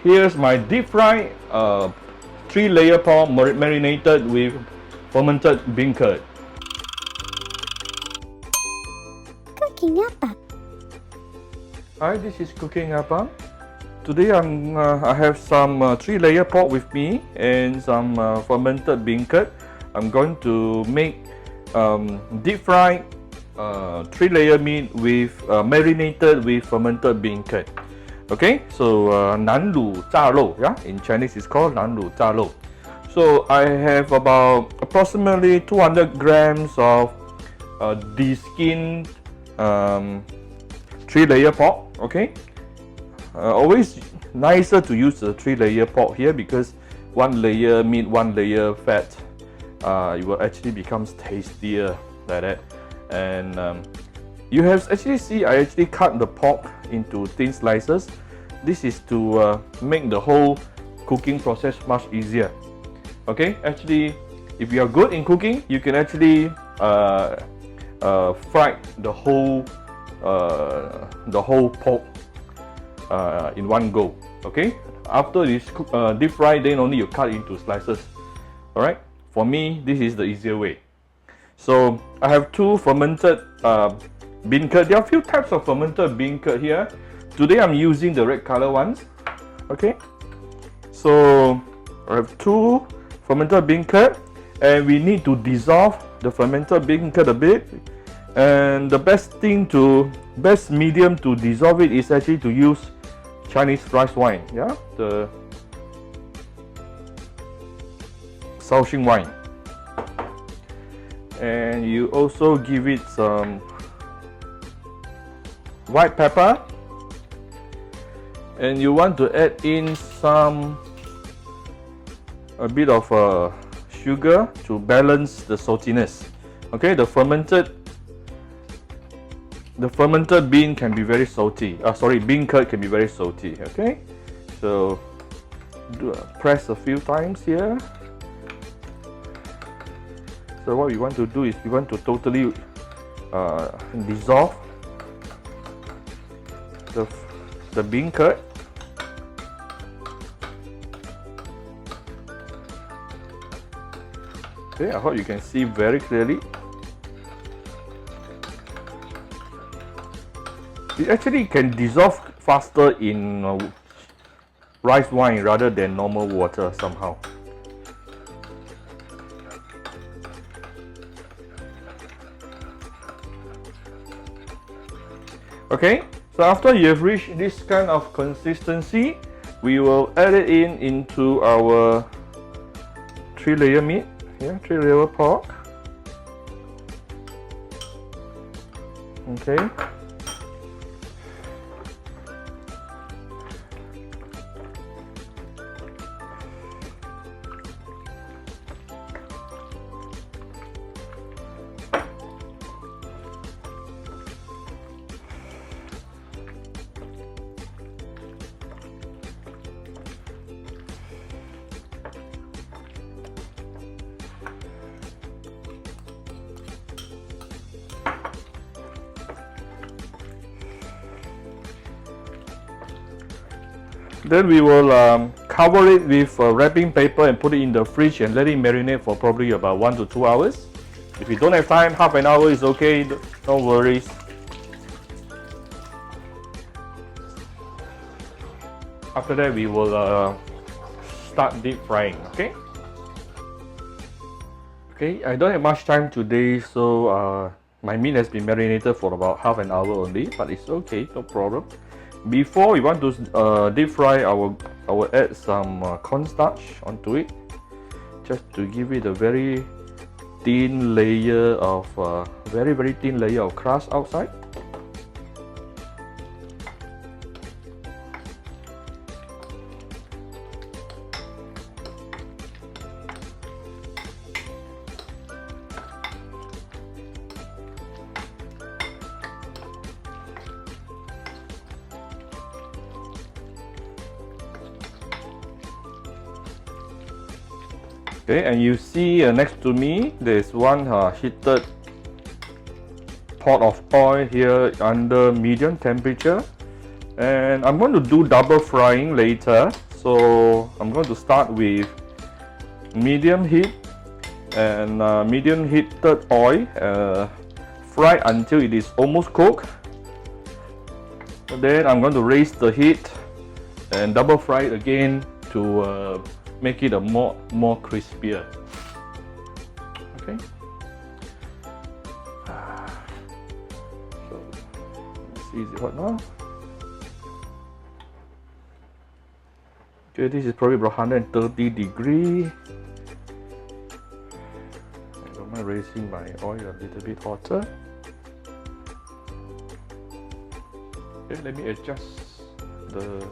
Here's my deep fried 3-layer pork marinated with fermented bean curd. Cooking apa? Hi, this is Cooking Apa. Today I have some 3-layer pork with me and some fermented bean curd. I'm going to make deep fried 3-layer meat with marinated with fermented bean curd. Okay, so 南乳炸肉, yeah, in Chinese it's called 南乳炸肉. So I have about approximately 200 grams of de-skinned 3-layer pork. Okay, always nicer to use the 3-layer pork here because 1 layer meat, 1 layer fat. It will actually becomes tastier like that. And you have actually see I actually cut the pork into thin slices. This is to make the whole cooking process much easier. Okay, actually, if you are good in cooking, you can actually fry the whole pork in one go. Okay, after it's deep fried, then only you cut into slices. All right, for me, this is the easier way. So I have 2 fermented bean curd. There are a few types of fermented bean curd here. Today I'm using the red color ones. Okay, so I have 2 fermented bean curd, and we need to dissolve the fermented bean curd a bit. And the best medium to dissolve it is actually to use Chinese rice wine. Yeah, the Shaoxing wine. And you also give it some white pepper, and you want to add in a bit of sugar to balance the saltiness. Okay, the fermented bean can be very salty. Bean curd can be very salty. Okay, so press a few times here. So what we want to do is we want to totally dissolve the bean curd. Okay, I hope you can see very clearly. It actually can dissolve faster in rice wine rather than normal water somehow. Okay, so after you have reached this kind of consistency, we will add it into our 3-layer meat. Yeah, 3-layer pork. Okay. Then we will cover it with wrapping paper and put it in the fridge and let it marinate for probably about 1 to 2 hours. If you don't have time, half an hour is okay, no worries. After that, we will start deep frying. Okay. Okay, I don't have much time today, so my meat has been marinated for about half an hour only, but it's okay, no problem. Before we want to deep fry, I will add some cornstarch onto it, just to give it a very thin layer of very thin layer of crust outside. Okay, and you see next to me there's one heated pot of oil here under medium temperature, and I'm going to do double frying later, So I'm going to start with medium heat and medium heated oil, fry until it is almost cooked. Then I'm going to raise the heat and double fry it again to make it a more crispier. Okay. So let's see, is it hot now? Okay, this is probably about 130 degrees. I don't mind raising my oil a little bit hotter. Okay, let me adjust the.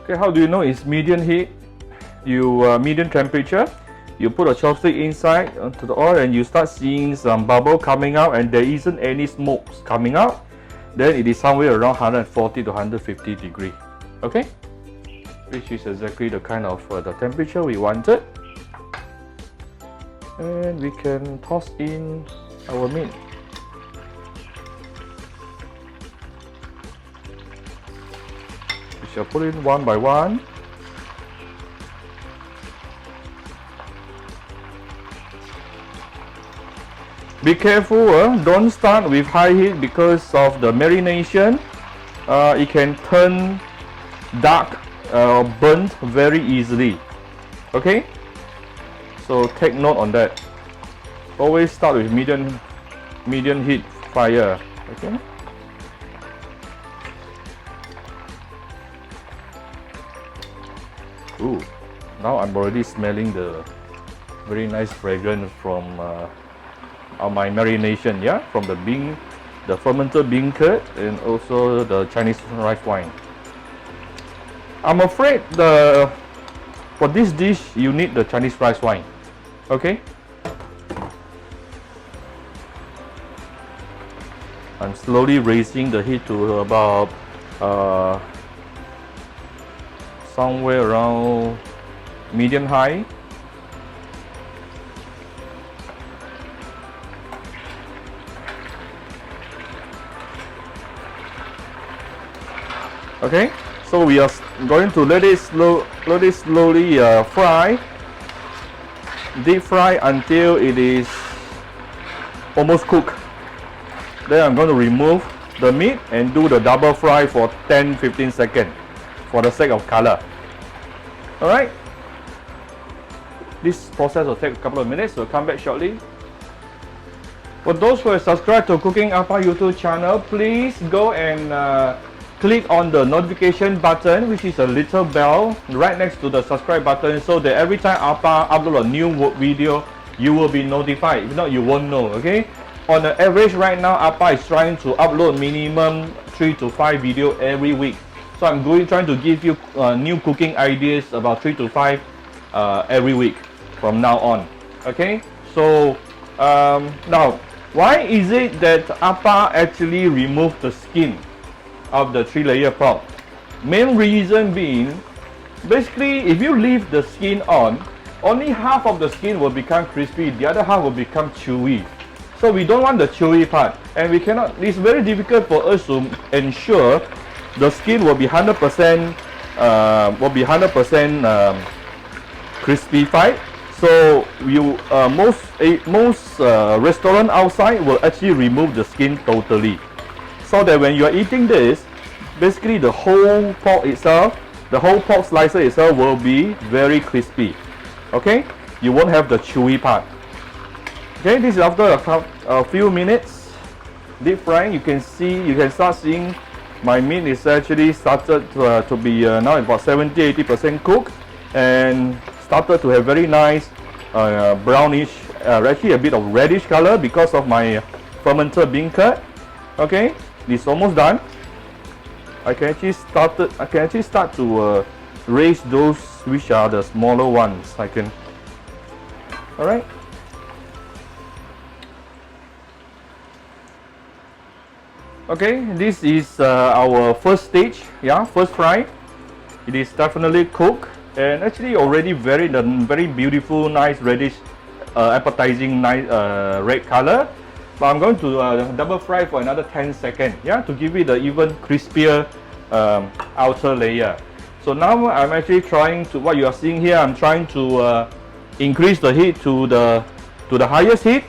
Okay, how do you know it's medium heat? You medium temperature. You put a chopstick inside onto the oil and you start seeing some bubble coming out, and there isn't any smoke coming out. Then it is somewhere around 140 to 150 degrees. Okay, which is exactly the kind of the temperature we wanted. And we can toss in our meat. We shall put in one by one. Be careful, don't start with high heat because of the marination. It can turn dark, burnt very easily. Okay, so take note on that. Always start with medium heat fire. Okay. Ooh, now I'm already smelling the very nice fragrance from my marination, yeah, from the bean, the fermented bean curd, and also the Chinese rice wine. I'm afraid for this dish you need the Chinese rice wine. Okay. I'm slowly raising the heat to about somewhere around medium high. Okay, so we are going to let it slowly fry, deep fry until it is almost cooked. Then I'm going to remove the meat and do the double fry for 10-15 seconds for the sake of color. Alright, this process will take a couple of minutes, so we'll come back shortly. For those who have subscribed to Cooking Appa YouTube channel, please go and click on the notification button, which is a little bell right next to the subscribe button, so that every time Appa upload a new video, you will be notified. If not, you won't know. Okay. On the average right now, Appa is trying to upload minimum 3 to 5 videos every week. So I'm trying to give you new cooking ideas about 3 to 5 every week from now on. Okay. So now, why is it that Appa actually removed the skin of the 3-layer pork? Main reason being, basically, if you leave the skin on, only half of the skin will become crispy, the other half will become chewy. So we don't want the chewy part, and we cannot. It's very difficult for us to ensure the skin will be 100% crispified. So you most restaurant outside will actually remove the skin totally, so that when you are eating this, basically the whole pork itself, the whole pork slicer itself will be very crispy. Okay, you won't have the chewy part. Okay, this is after a few minutes deep frying. You can start seeing my meat is actually started to be now about 70-80% cooked, and started to have very nice brownish, actually a bit of reddish color because of my fermented bean curd. Okay, it's almost done. I can actually start to raise those which are the smaller ones. All right. Okay, this is our first stage, yeah, first fry. It is definitely cooked and actually already very beautiful, nice reddish, appetizing, nice red color. But I'm going to double fry for another 10 seconds, yeah, to give it the even crispier outer layer. So now I'm actually trying to, what you are seeing here, I'm trying to increase the heat to the highest heat.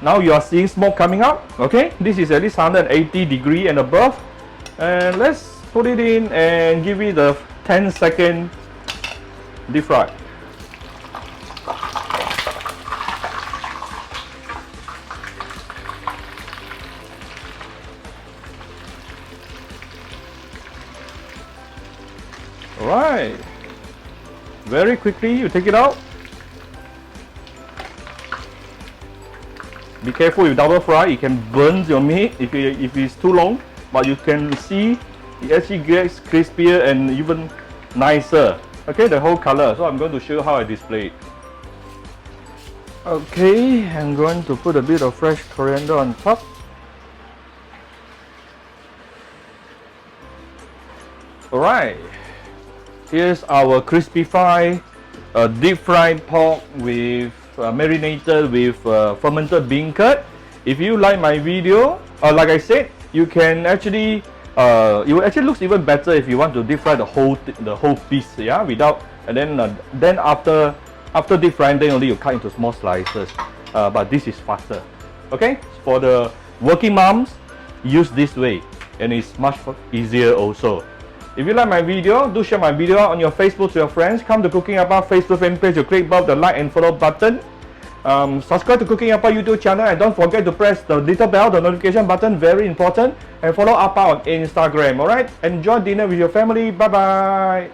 Now you are seeing smoke coming out. Okay, this is at least 180 degree and above. And let's put it in and give it a 10-second deep fry. Alright, very quickly you take it out. Be careful with double fry, it can burn your meat if it's too long, but you can see it actually gets crispier and even nicer. Okay, the whole color. So I'm going to show you how I display it. Okay, I'm going to put a bit of fresh coriander on top. Alright, here's our crispy fry, deep fried pork with marinated with fermented bean curd. If you like my video, like I said, you can actually it actually looks even better if you want to deep fry the whole piece, yeah, without, and then after deep frying, then only you cut into small slices. But this is faster. Okay, for the working moms, use this way, and it's much easier also. If you like my video, do share my video on your Facebook to your friends. Come to Cooking Appa Facebook fan page to click above the like and follow button. Subscribe to Cooking Appa YouTube channel, and don't forget to press the little bell, the notification button, very important. And follow Appa on Instagram. Alright, enjoy dinner with your family. Bye bye.